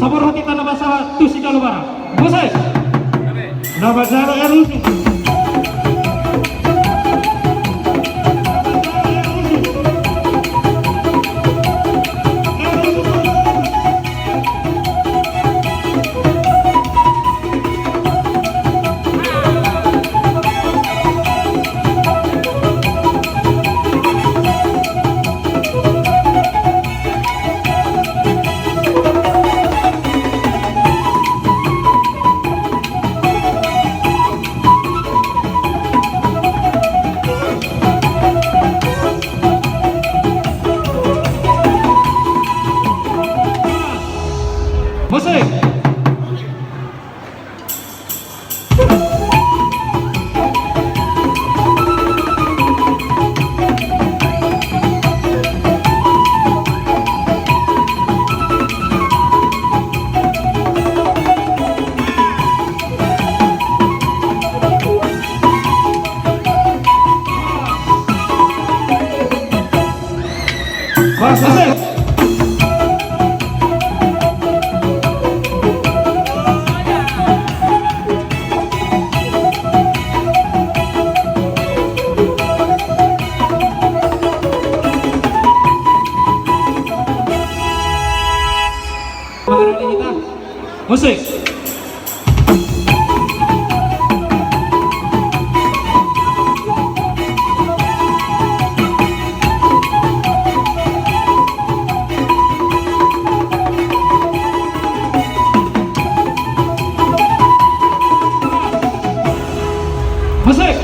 sabor hati tanah basah tu si kalubara. Musik. Nama Zara Erusu. Musik. Musik. Musik. Musik.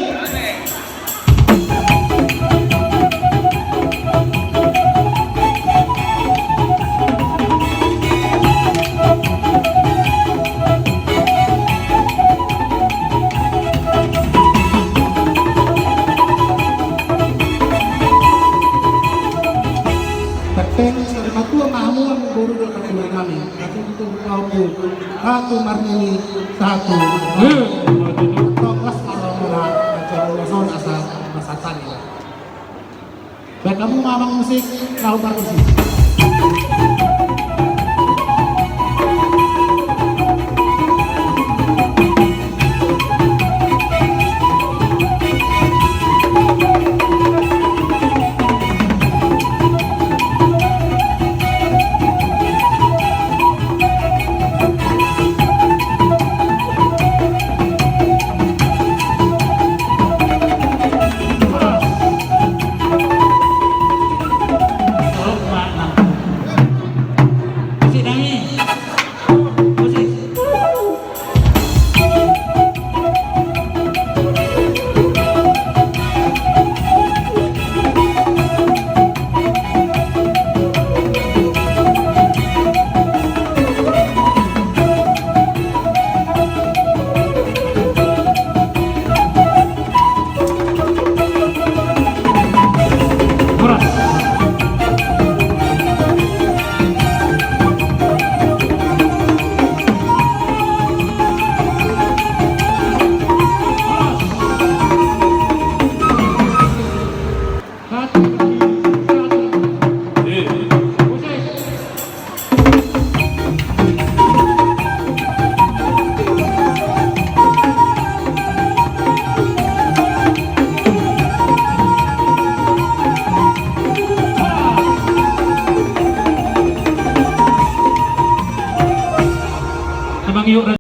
Tekeng satu mahu guru dengan kami. Satu itu kau satu marni satu. Kelas kalau mula acara urusan asal masatan ya. Baik kamu ngomong musik kau baru sih. Emang yuk